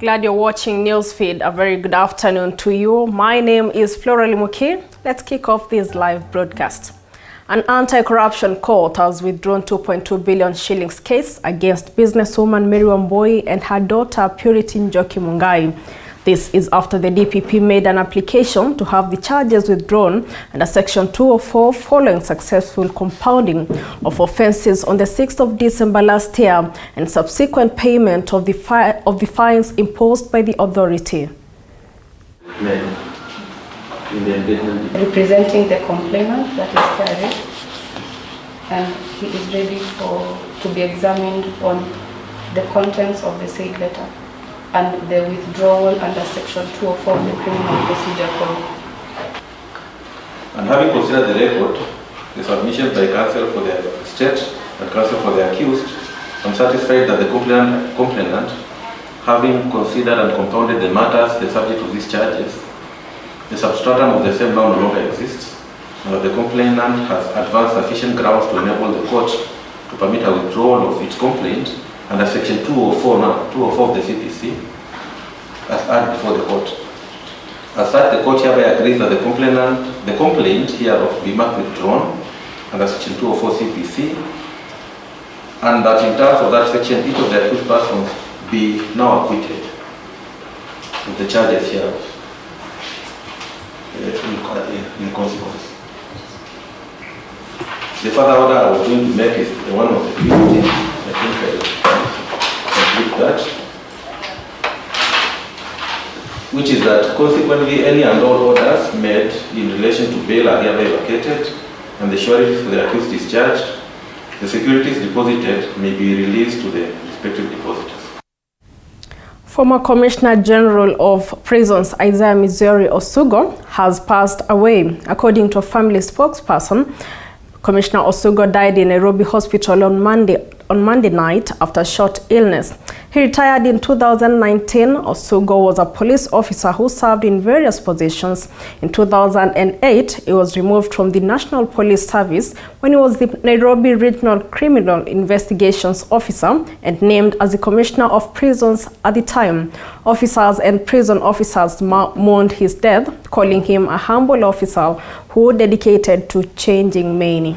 Glad you're watching Newsfeed. A very good afternoon to you. My name is Flora Limuki. Let's kick off this live broadcast. An anti-corruption court has withdrawn 2.2 billion shillings case against businesswoman Mary Wambui and her daughter Purity Njoki Mungai. This is after the DPP made an application to have the charges withdrawn under Section 204 following successful compounding of offences on the 6th of December last year and subsequent payment of the fines imposed by the authority. Representing the complainant, that is Terry, and he is ready to be examined on the contents of the said letter and the withdrawal under Section 204 of the Criminal Procedure Code. And having considered the record, the submission by counsel for the state and counsel for the accused, I'm satisfied that the complainant, having considered and compounded the matters the subject of these charges, the substratum of the same now no longer exists, and that the complainant has advanced sufficient grounds to enable the court to permit a withdrawal of its complaint under Section 204 of the CPC, as argued before the court. As such, the court hereby agrees that the complaint hereof be marked withdrawn under Section 204 CPC, and that in terms of that section, each of the accused persons be now acquitted of the charges hereof in consequence. The further order I was going to make is the one of the 15th. I think I complete that, which is that consequently any and all orders made in relation to bail are hereby vacated and the sureties for the accused discharged. The securities deposited may be released to the respective depositors. Former Commissioner General of Prisons Isaiah Missouri Osugo has passed away. According to a family spokesperson, Commissioner Osugo died in Nairobi Hospital on Monday night after short illness. He retired in 2019. Osugo was a police officer who served in various positions. In 2008, he was removed from the National Police Service when he was the Nairobi Regional Criminal Investigations Officer and named as the Commissioner of Prisons at the time. Officers and prison officers mourned his death, calling him a humble officer who dedicated to changing many.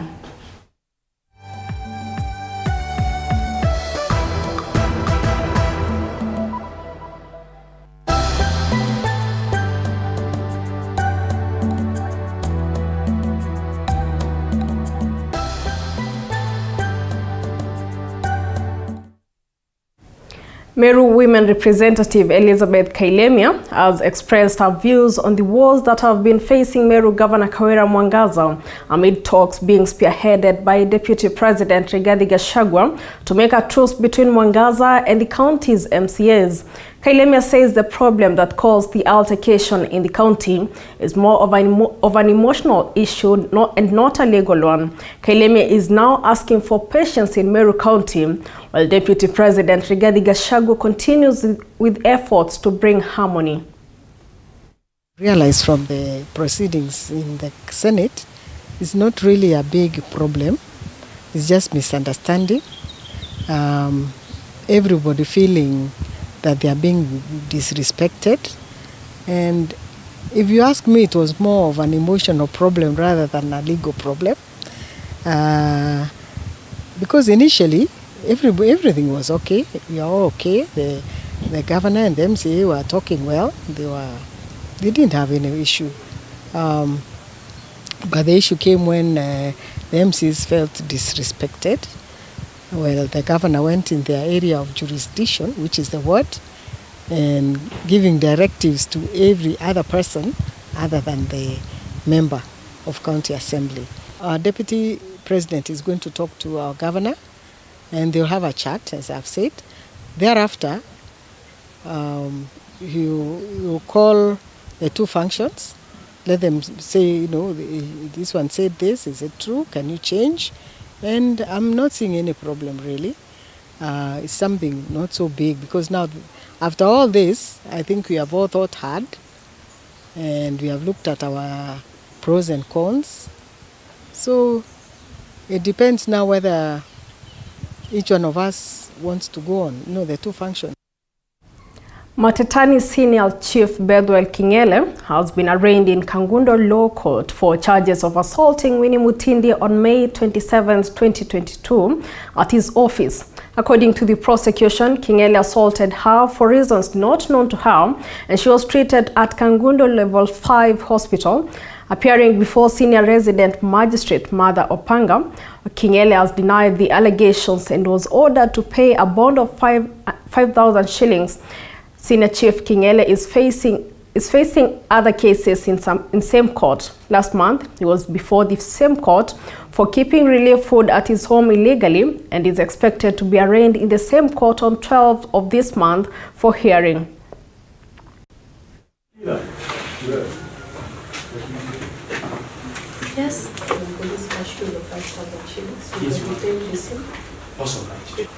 Meru Women Representative Elizabeth Kailemia has expressed her views on the wars that have been facing Meru Governor Kawira Mwangaza amid talks being spearheaded by Deputy President Rigathi Gachagua to make a truce between Mwangaza and the county's MCAs. Kailemia says the problem that caused the altercation in the county is more of an emotional issue and not a legal one. Kailemia is now asking for patience in Meru County, while Deputy President Rigathi Gachagua continues with efforts to bring harmony. Realize from the proceedings in the Senate, it's not really a big problem. It's just misunderstanding. Everybody feeling that they are being disrespected. And if you ask me, it was more of an emotional problem rather than a legal problem. Because initially, everything was okay. We are all okay. The governor and the MCA were talking well. They didn't have any issue. But the issue came when the MCs felt disrespected. Well, the governor went in their area of jurisdiction, which is the ward, and giving directives to every other person other than the member of county assembly. Our deputy president is going to talk to our governor, and they'll have a chat, as I've said. Thereafter, you call the two functions, let them say, this one said this, is it true? Can you change? And I'm not seeing any problem really. It's something not so big because now, after all this, I think we have all thought hard and we have looked at our pros and cons. So it depends now whether each one of us wants to go on, the two functions. Matetani Senior Chief Bedwell Kingele has been arraigned in Kangundo Law Court for charges of assaulting Winnie Mutindi on May 27, 2022 at his office. According to the prosecution, Kingele assaulted her for reasons not known to her, and she was treated at Kangundo Level 5 Hospital. Appearing before Senior Resident Magistrate Mother Opanga, Kingele has denied the allegations and was ordered to pay a bond of 5,000 shillings. Senior Chief Kingele is facing other cases in same court. Last month, he was before the same court for keeping relief food at his home illegally and is expected to be arraigned in the same court on 12th of this month for hearing. Yes, the police cashed the 5,000 shillings. Yes, we take this in. Also right.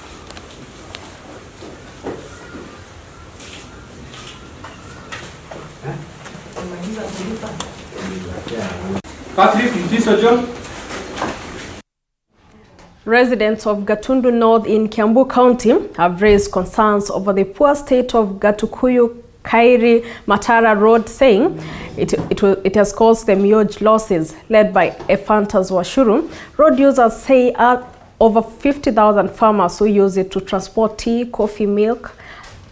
Residents of Gatundu North in Kiambu County have raised concerns over the poor state of Gatukuyu Kairi Matara Road, saying it has caused them huge losses. Led by Ephantas Washuru, road users say over 50,000 farmers who use it to transport tea, coffee, milk,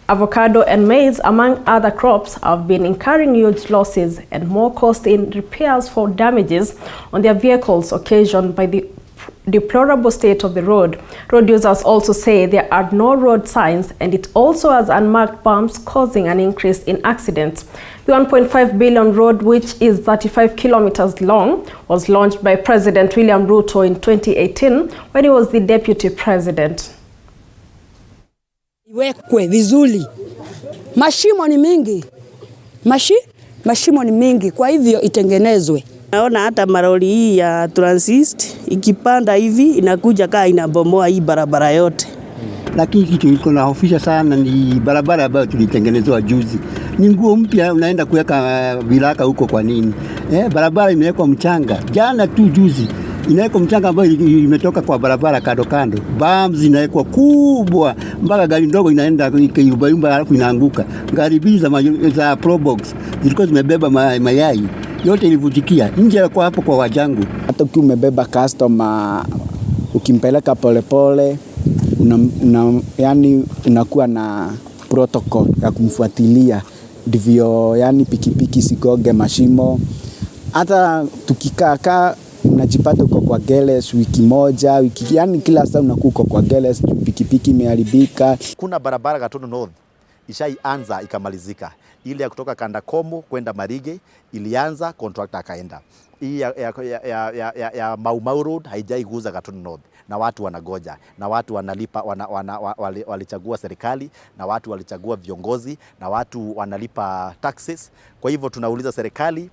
avocado and maize, among other crops, have been incurring huge losses and more cost in repairs for damages on their vehicles occasioned by the deplorable state of the road. Road users also say there are no road signs and it also has unmarked bumps, causing an increase in accidents. The 1.5 billion road, which is 35 kilometers long, was launched by President William Ruto in 2018 when he was the deputy president. Iwekwe vizuri. Mashimo ni mingi. Mashimo ni mingi, kwa hivyo itengenezwe. Naona hata maroli hii ya transist ikipanda hivi inakuja kaa inabomoa hii barabara yote. Lakini kitu iko na hofisha sana ni barabara ambayo tulitengenezwa juzi. Ni nguo mpya unaenda kuweka viraka huko kwa nini? Barabara imewekwa mchanga. Jana tu juzi inawekwa mchanga ambayo imetoka kwa barabara kando kando. Bams zinawekwa kubwa mpaka gari ndogo inaenda ikiyumba halafu inaanguka. Gari mbili za Probox zilikuwa zimebeba mayai. Yote ilivutikia nje kwa hapo kwa wajangu. Hata ukiwa umebeba customer ukimpeleka polepole yani unakuwa na protocol ya kumfuatilia ndivyo yani pikipiki sigoge mashimo. Hata tukikaa unajipata uko kwa geles wiki moja, wiki yani kila saa unakuwa kwa geles, pikipiki imeharibika. Kuna barabara Gatundu North ishaianza ikamalizika. Ile ya kutoka Kandakomo kwenda Marige ilianza, contractor akaenda. Hii ya Mau Road haijaiguza Gatundu North na watu wanagoja na watu wanalipa, walichagua serikali na watu walichagua viongozi na watu wanalipa taxes. Kwa hivyo tunauliza serikali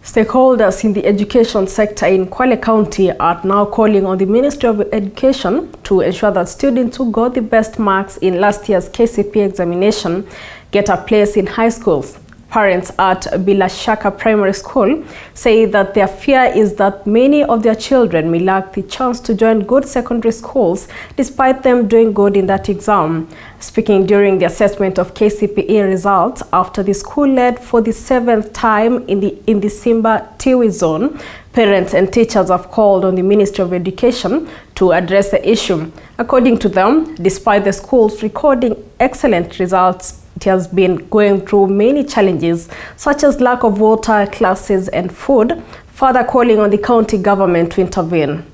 Stakeholders in the education sector in Kwale County are now calling on the Ministry of Education to ensure that students who got the best marks in last year's KCP examination get a place in high schools. Parents at Bilashaka Primary School say that their fear is that many of their children may lack the chance to join good secondary schools despite them doing good in that exam. Speaking during the assessment of KCPE results after the school led for the 7th time in the Simba Tiwi zone, parents and teachers have called on the Ministry of Education to address the issue. According to them, despite the schools recording excellent results, it has been going through many challenges such as lack of water, classes and food, further calling on the county government to intervene.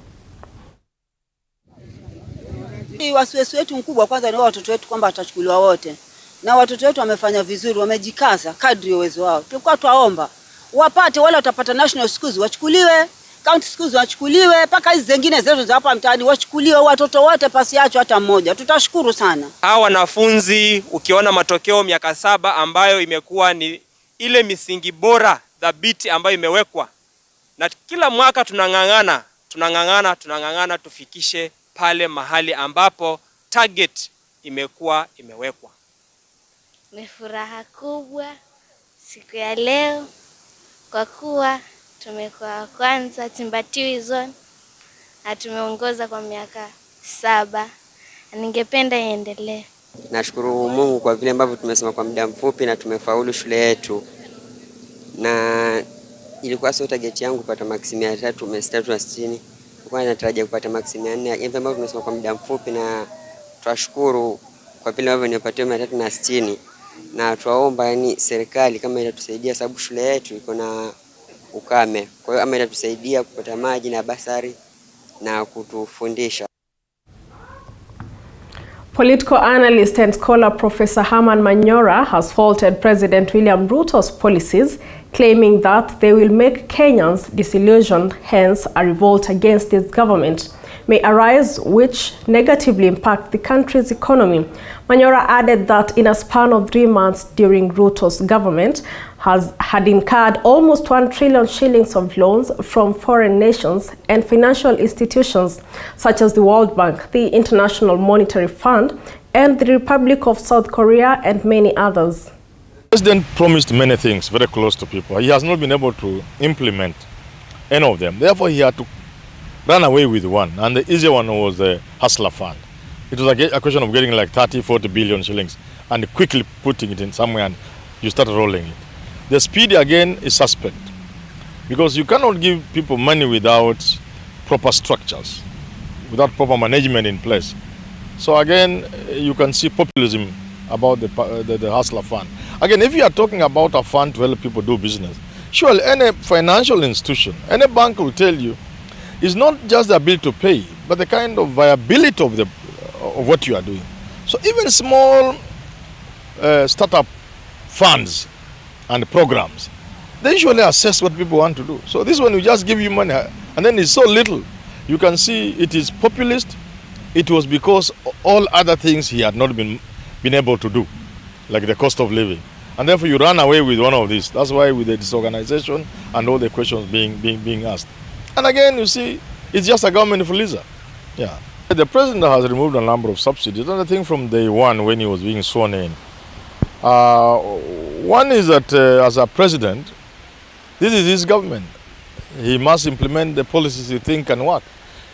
Wasiwasi wetu mkubwa kwanza ni watoto wetu kwamba watachukuliwa wote. Na watoto wetu wamefanya vizuri, wamejikaza kadri ya uwezo wao. Tulikuwa tuwaomba wapate wale watapata national schools wachukuliwe, county schools wachukuliwe, mpaka hizi zingine zetu za hapa mtaani wachukuliwe, watoto wote pasiacho hata mmoja. Tutashukuru sana. Hawa wanafunzi ukiona matokeo miaka 7 ambayo imekuwa ni ile misingi bora dhabiti ambayo imewekwa. Na kila mwaka tunangangana tufikishe pale mahali ambapo target imekuwa imewekwa. Ni furaha kubwa siku ya leo kwa kuwa tumekuwa kwanza Simba Tiwi zone na tumeongoza kwa miaka 7. Ningependa iendelee. Nashukuru Mungu kwa vile ambavyo tumesoma kwa muda mfupi na tumefaulu shule yetu. Na ilikuwa sio target yangu kupata maksi 360. Nilikuwa natarajia kupata maksi 400. Hivi ambavyo tumesoma kwa muda mfupi na tunashukuru kwa vile ambavyo nimepatia 360. Na tuwaomba yani serikali kama itatusaidia sababu shule yetu iko na ukame. Kwa hiyo ama itatusaidia kupata maji na basari na kutufundisha. Political analyst and scholar Professor Herman Manyora has faulted President William Ruto's policies, claiming that they will make Kenyans disillusioned, hence a revolt against his government may arise which negatively impact the country's economy. Manyora added that in a span of 3 months during Ruto's government had incurred almost 1 trillion shillings of loans from foreign nations and financial institutions such as the World Bank, the International Monetary Fund, and the Republic of South Korea, and many others. The president promised many things very close to people. He has not been able to implement any of them. Therefore, he had to run away with one, and the easy one was the Hustler Fund. It was a question of getting like 30-40 billion shillings and quickly putting it in somewhere, and you start rolling it. The speed again is suspect, because you cannot give people money without proper structures, without proper management in place. So again, you can see populism about the Hustler Fund. Again, if you are talking about a fund to help people do business, surely any financial institution, any bank will tell you, it's not just the ability to pay, but the kind of viability of what you are doing. So even small startup funds and programs, they usually assess what people want to do. So this one will just give you money, and then it's so little. You can see it is populist. It was because all other things he had not been able to do, like the cost of living. And therefore you run away with one of these. That's why with the disorganization and all the questions being asked. And again, you see, it's just a government freezer. Yeah. The president has removed a number of subsidies, and I think from day one when he was being sworn in. One is that as a president, this is his government. He must implement the policies he thinks can work.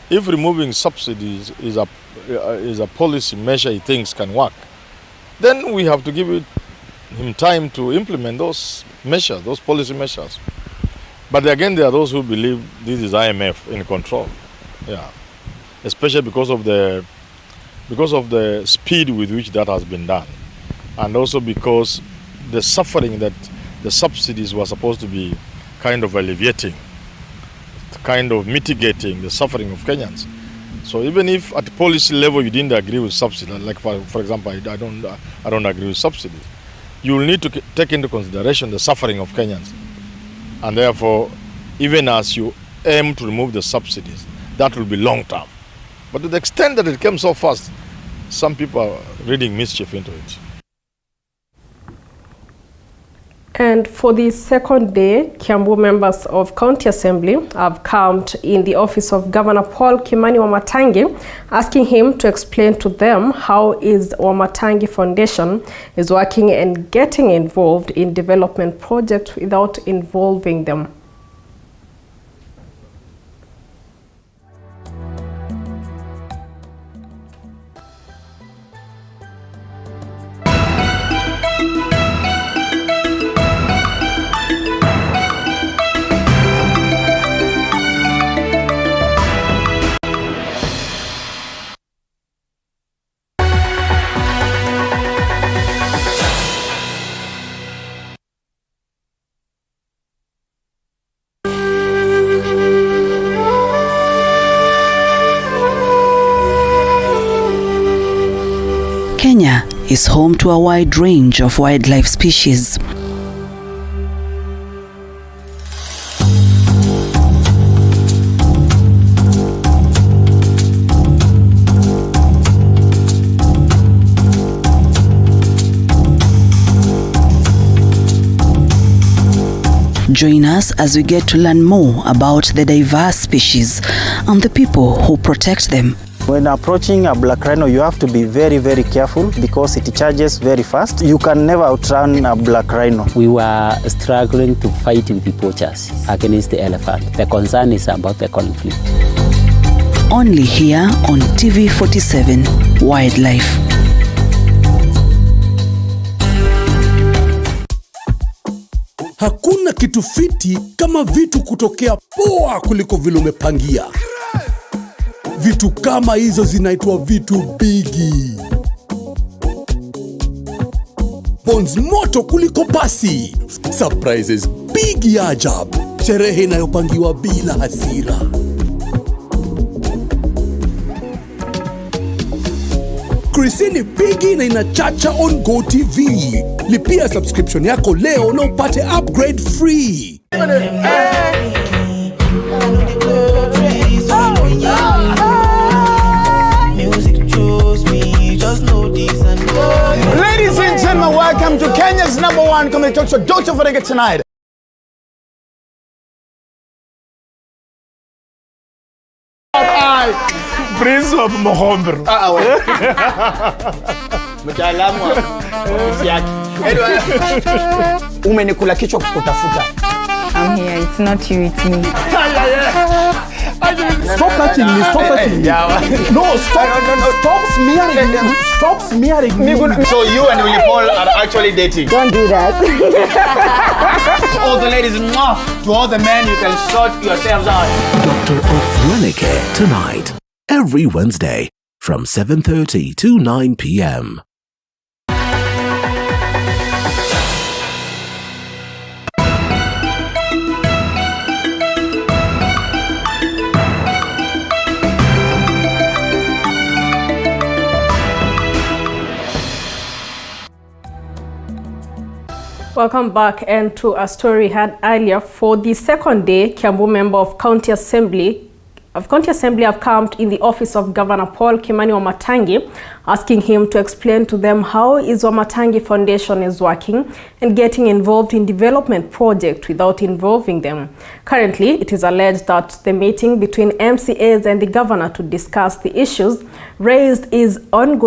If removing subsidies is a policy measure he thinks can work, then we have to give him time to implement those measures, those policy measures. But again, there are those who believe this is IMF in control. Yeah. Especially because of the speed with which that has been done, and also because the suffering that the subsidies were supposed to be kind of alleviating, kind of mitigating the suffering of Kenyans. So even if at policy level you didn't agree with subsidies, like for example, I don't agree with subsidies, you will need to take into consideration the suffering of Kenyans, and therefore, even as you aim to remove the subsidies, that will be long term. But to the extent that it came so fast, some people are reading mischief into it. And for the second day, Kiambu members of County Assembly have camped in the office of Governor Paul Kimani Wamatangi, asking him to explain to them how his Wamatangi Foundation is working and getting involved in development projects without involving them. Kenya is home to a wide range of wildlife species. Join us as we get to learn more about the diverse species and the people who protect them. When approaching a black rhino, you have to be very, very careful because it charges very fast. You can never outrun a black rhino. We were struggling to fight with the poachers against the elephant. The concern is about the conflict. Only here on TV 47 Wildlife. Hakuna kitu fiti kama vitu kutokea poa kuliko vile umepangia. Vitu kama hizo zinaitwa vitu bigi. Bonds moto kuliko pasi. Surprises bigi ajabu. Sherehe inayopangiwa bila hasira. Krisini bigi na inachacha on GOtv. Lipia subscription yako leo na upate upgrade free. Ladies and gentlemen, welcome to Kenya's #1 comedy talk show, Dr. Farega Tonight. Prince of Mohammed. Mtaalamu wa ofisi yake. Umenikula kichwa kutafuta. I'm here, it's not you, it's me. Stop touching me, stop touching me. No, stop smearing me. Stop smearing me. So you and Willie Paul are actually dating? Don't do that. All the ladies, to all the men, you can sort yourselves out. Dr. Ofweneke Tonight, every Wednesday from 7:30 to 9 p.m. Welcome back, and to a story we had earlier. For the second day, Kiambu member of County Assembly have camped in the office of Governor Paul Kimani Wamatangi, asking him to explain to them how his Wamatangi Foundation is working and getting involved in development projects without involving them. Currently, it is alleged that the meeting between MCAs and the governor to discuss the issues raised is ongoing.